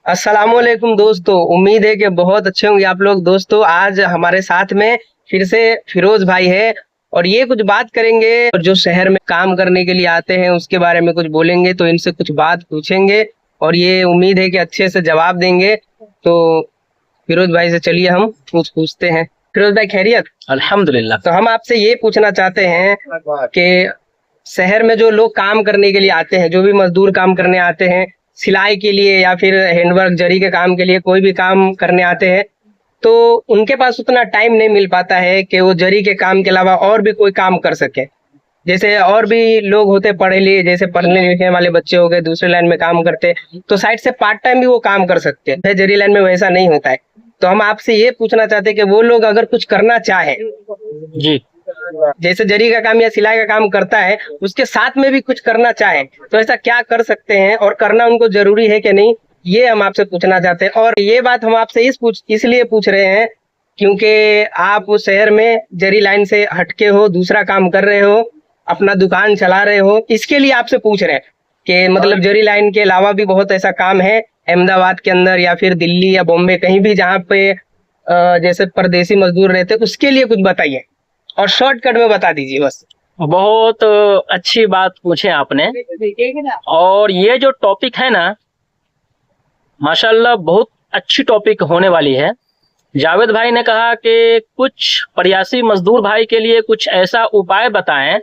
अस्सलामुअलैकुम दोस्तों, उम्मीद है कि बहुत अच्छे होंगे आप लोग। दोस्तों, आज हमारे साथ में फिर से फिरोज भाई है और ये कुछ बात करेंगे। जो शहर में काम करने के लिए आते हैं उसके बारे में कुछ बोलेंगे, तो इनसे कुछ बात पूछेंगे और ये उम्मीद है कि अच्छे से जवाब देंगे। तो फिरोज भाई से चलिए हम कुछ पूछते हैं। फिरोज भाई, खैरियत? अल्हम्दुलिल्लाह। तो हम आपसे ये पूछना चाहते हैं कि शहर में जो लोग काम करने के लिए आते हैं, जो भी मजदूर काम करने आते हैं, सिलाई के लिए या फिर हैंडवर्क जरी के काम के लिए, कोई भी काम करने आते हैं, तो उनके पास उतना टाइम नहीं मिल पाता है कि वो जरी के काम के अलावा और भी कोई काम कर सके। जैसे और भी लोग होते पढ़े लिए, जैसे पढ़ने लिखने वाले बच्चे हो गए, दूसरे लाइन में काम करते, तो साइड से पार्ट टाइम भी वो काम कर सकते हैं। जरी लाइन में वैसा नहीं होता है। तो हम आपसे ये पूछना चाहते हैं कि वो लोग अगर कुछ करना चाहे, जी, जैसे जरी का काम या सिलाई का काम करता है, उसके साथ में भी कुछ करना चाहे, तो ऐसा क्या कर सकते हैं और करना उनको जरूरी है कि नहीं, ये हम आपसे पूछना चाहते हैं। और ये बात हम आपसे इसलिए पूछ रहे हैं क्योंकि आप उस शहर में जरी लाइन से हटके हो, दूसरा काम कर रहे हो, अपना दुकान चला रहे हो, इसके लिए आपसे पूछ रहे हैं कि मतलब जरी लाइन के अलावा भी बहुत ऐसा काम है अहमदाबाद के अंदर या फिर दिल्ली या बॉम्बे, कहीं भी जहाँ पे जैसे परदेसी मजदूर रहते, उसके लिए कुछ बताइए और शॉर्टकट में बता दीजिए बस। बहुत अच्छी बात पूछे आपने। और ये जो टॉपिक है ना, माशाल्लाह बहुत अच्छी टॉपिक होने वाली है। जावेद भाई ने कहा कि कुछ प्रयासी मजदूर भाई के लिए कुछ ऐसा उपाय बताएं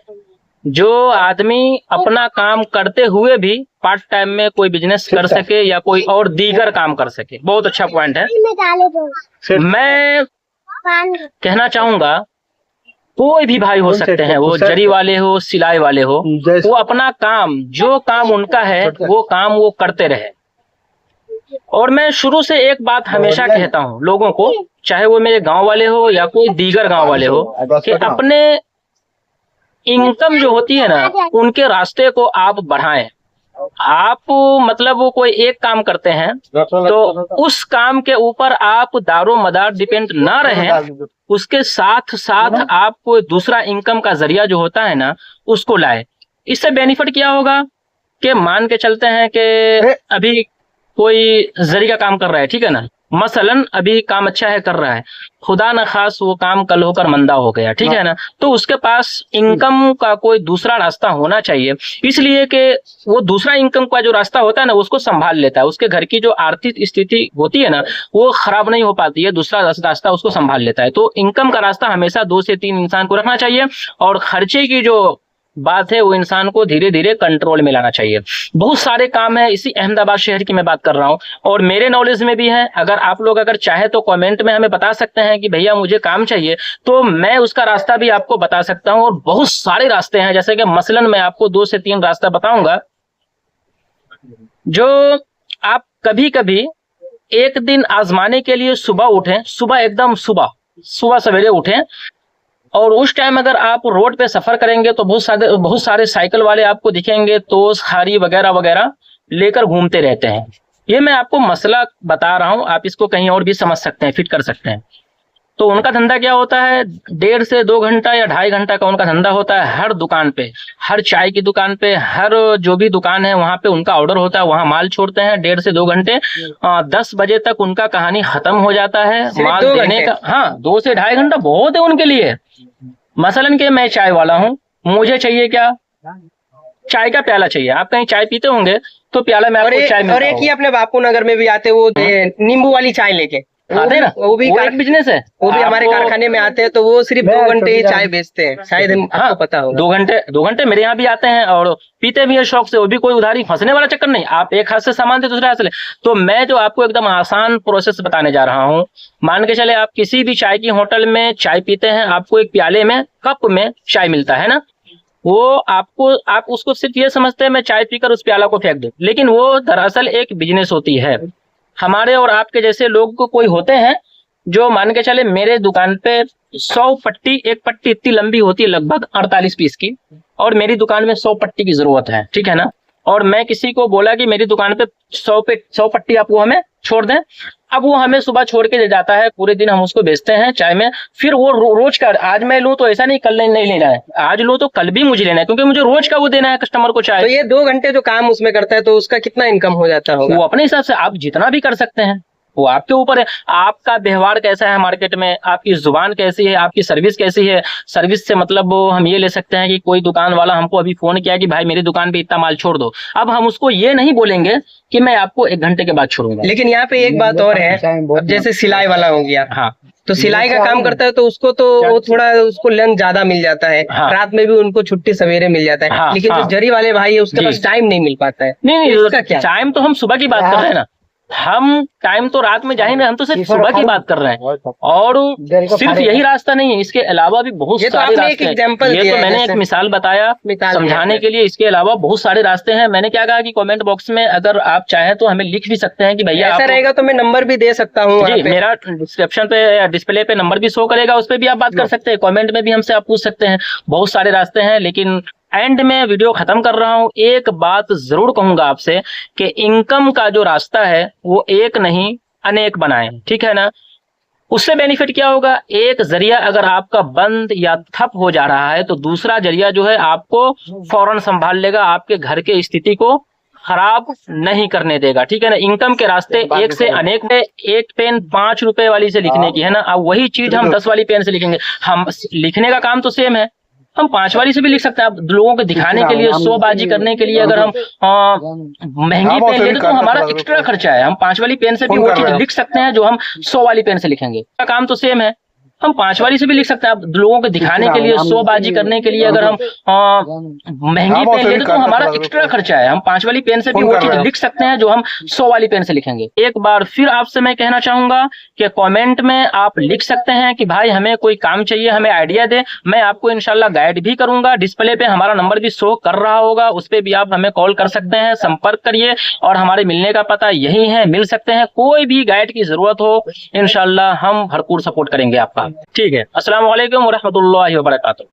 जो आदमी अपना काम करते हुए भी पार्ट टाइम में कोई बिजनेस कर सके या कोई और दीगर काम कर सके। बहुत अच्छा पॉइंट है। मैं कहना चाहूंगा, कोई भी भाई हो सकते हैं, वो जरी वाले हो, सिलाई वाले हो, वो अपना काम, जो काम उनका है वो काम वो करते रहे। और मैं शुरू से एक बात हमेशा कहता हूँ लोगों को, चाहे वो मेरे गांव वाले हो या कोई दीगर गांव वाले हो, कि अपने इनकम जो होती है ना, उनके रास्ते को आप बढ़ाएं। आप मतलब वो कोई एक काम करते हैं तो उस काम के ऊपर आप दारो मदार डिपेंड ना रहें, उसके साथ साथ आप कोई दूसरा इनकम का जरिया जो होता है ना, उसको लाए। इससे बेनिफिट क्या होगा कि मान के चलते हैं कि अभी कोई जरी का काम कर रहा है, ठीक है ना, मसलन अभी काम अच्छा है कर रहा है, खुदा न खास वो काम कल होकर मंदा हो गया, ठीक है ना, तो उसके पास इनकम का कोई दूसरा रास्ता होना चाहिए। इसलिए कि वो दूसरा इनकम का जो रास्ता होता है ना, उसको संभाल लेता है। उसके घर की जो आर्थिक स्थिति होती है ना, वो खराब नहीं हो पाती है, दूसरा रास्ता उसको संभाल लेता है। तो इनकम का रास्ता हमेशा 2 से 3 इंसान को रखना चाहिए और खर्चे की जो बात है वो इंसान को धीरे धीरे कंट्रोल में लाना चाहिए। बहुत सारे काम है, इसी अहमदाबाद शहर की मैं बात कर रहा हूँ और मेरे नॉलेज में भी है। अगर आप लोग अगर चाहे तो कमेंट में हमें बता सकते हैं कि भैया मुझे काम चाहिए, तो मैं उसका रास्ता भी आपको बता सकता हूँ। और बहुत सारे रास्ते हैं, जैसे कि मसलन मैं आपको 2 से 3 रास्ता बताऊंगा जो आप कभी कभी एक दिन आजमाने के लिए सुबह उठें, सुबह एकदम सुबह सवेरे उठें, और उस टाइम अगर आप रोड पे सफर करेंगे तो बहुत सारे साइकिल वाले आपको दिखेंगे, तोस खारी वगैरह वगैरह लेकर घूमते रहते हैं। ये मैं आपको मसला बता रहा हूँ, आप इसको कहीं और भी समझ सकते हैं, फिट कर सकते हैं। तो उनका धंधा क्या होता है, 1.5 से 2 घंटा या 2.5 घंटा का उनका धंधा होता है। हर दुकान पे, हर चाय की दुकान पे, हर जो भी दुकान है वहां पे उनका ऑर्डर होता है, वहां माल छोड़ते हैं 1.5 से 2 घंटे। 10 बजे तक उनका कहानी खत्म हो जाता है माल देने का। हाँ, 2 से 2.5 घंटा बहुत है उनके लिए। मसलन कि मैं चाय वाला हूँ, मुझे चाहिए क्या, चाय का प्याला चाहिए। आप कहीं चाय पीते होंगे तो प्याला में आपको चाय मिलता और एक ही अपने बापू नगर में भी आते, वो नींबू वाली चाय लेके आते हैं ना, वो भी एक बिजनेस है, वो भी हमारे कारखाने में आते हैं, तो वो सिर्फ 2 घंटे ही चाय बेचते हैं, शायद आपको पता होगा। 2 घंटे मेरे यहाँ भी आते हैं और पीते भी है शौक से। वो भी कोई उधारी फंसने वाला चक्कर नहीं, आप एक हाथ से सामान दे दूसरे हाथ से ले। तो मैं जो आपको एकदम आसान प्रोसेस बताने जा रहा हूँ, मान के चले आप किसी भी चाय की होटल में चाय पीते हैं, आपको एक प्याले में, कप में चाय मिलता है ना, वो आप उसको सिर्फ ये समझते हैं मैं चाय पीकर उस प्याला को फेंक दूं, लेकिन वो दरअसल एक बिजनेस होती है। हमारे और आपके जैसे लोग को कोई होते हैं जो मान के चले मेरे दुकान पे 100 पट्टी, एक पट्टी इतनी लंबी होती है लगभग 48 पीस की, और मेरी दुकान में 100 पट्टी की जरूरत है, ठीक है ना। और मैं किसी को बोला कि मेरी दुकान पे 100 पट्टी आप वो हमें छोड़ दें, अब वो हमें सुबह छोड़ के दे जाता है, पूरे दिन हम उसको बेचते हैं चाय में, फिर वो रोज का, आज मैं लूं तो ऐसा नहीं कल नहीं लेना है, आज लूं तो कल भी मुझे लेना है, क्योंकि मुझे रोज का वो देना है कस्टमर को चाय। तो ये 2 घंटे जो काम उसमें करता है तो उसका कितना इनकम हो जाता होगा? वो अपने हिसाब से आप जितना भी कर सकते हैं, वो आपके ऊपर है। आपका व्यवहार कैसा है मार्केट में, आपकी जुबान कैसी है, आपकी सर्विस कैसी है। सर्विस से मतलब वो हम ये ले सकते हैं कि कोई दुकान वाला हमको अभी फोन किया कि भाई मेरी दुकान पे इतना माल छोड़ दो, अब हम उसको ये नहीं बोलेंगे कि मैं आपको 1 घंटे के बाद छोड़ूंगा। लेकिन यहाँ पे एक बात और है, अब जैसे सिलाई वाला हो गया, हाँ, तो सिलाई का काम करता है तो उसको तो वो थोड़ा उसको लंच ज्यादा मिल जाता है, हाँ। रात में भी उनको छुट्टी सवेरे मिल जाता है, हाँ, लेकिन जो हाँ। जरी वाले भाई है उसके जी। पास टाइम नहीं मिल पाता है। नहीं इसका क्या? टाइम तो हम सुबह की बात कर रहे हैं ना, हम टाइम तो रात में जाएंगे, हम तो सिर्फ सुबह की बात कर रहे हैं। और सिर्फ यही रास्ता नहीं है, इसके अलावा भी बहुत ये तो सारे आपने एक रास्ते हैं। एग्जांपल ये दिया तो है, मैंने जैसे एक मिसाल बताया समझाने के लिए, इसके अलावा बहुत सारे रास्ते हैं। मैंने क्या कहा कि कमेंट बॉक्स में अगर आप चाहें तो हमें लिख भी सकते हैं कि भैया ऐसा रहेगा तो मैं नंबर भी दे सकता हूँ वहाँ जी, पे। मेरा डिस्क्रिप्शन पे डिस्प्ले पे नंबर भी शो करेगा, उस पर भी आप बात कर सकते हैं, कमेंट में भी हमसे आप पूछ सकते हैं। बहुत सारे रास्ते हैं, लेकिन एंड में वीडियो खत्म कर रहा हूं, एक बात जरूर कहूंगा आपसे कि इनकम का जो रास्ता है वो एक नहीं अनेक बनाएं, ठीक है ना। उससे बेनिफिट क्या होगा, एक जरिया अगर आपका बंद या ठप हो जा रहा है तो दूसरा जरिया जो है आपको फौरन संभाल लेगा, आपके घर के स्थिति को खराब नहीं करने देगा, ठीक है ना। इनकम के रास्ते एक से अनेक में, एक पेन 5 रुपए वाली से लिखने की है ना, अब वही चीज हम 10 वाली पेन से लिखेंगे, हम लिखने का काम तो सेम है, हम 5 वाली से भी लिख सकते हैं। आप लोगों को दिखाने के लिए, शोबाजी करने के लिए अगर हम महंगी पेन लेते तो हमारा एक्स्ट्रा खर्चा है, हम 5 वाली पेन से भी वो चीज लिख सकते हैं जो हम 100 वाली पेन से लिखेंगे, काम तो सेम है, हम 5 वाली से भी लिख सकते हैं। आप लोगों को दिखाने के लिए, शोबाजी करने के लिए अगर हम महंगी पेन लेते तो हमारा एक्स्ट्रा खर्चा है, हम 5 वाली पेन से भी वो चीज लिख सकते हैं जो हम 100 वाली पेन से लिखेंगे। एक बार फिर आपसे मैं कहना चाहूंगा कि कमेंट में आप लिख सकते हैं कि भाई हमें कोई काम चाहिए, हमें आइडिया दे, मैं आपको इंशाल्लाह गाइड भी करूंगा। डिस्प्ले पे हमारा नंबर भी शो कर रहा होगा, उस पर भी आप हमें कॉल कर सकते हैं, संपर्क करिए। और हमारे मिलने का पता यही है, मिल सकते हैं, कोई भी गाइड की जरूरत हो इंशाल्लाह हम भरपूर सपोर्ट करेंगे आपका, ठीक है। अस्सलाम वालेकुम व रहमतुल्लाहि व बरकातुहू।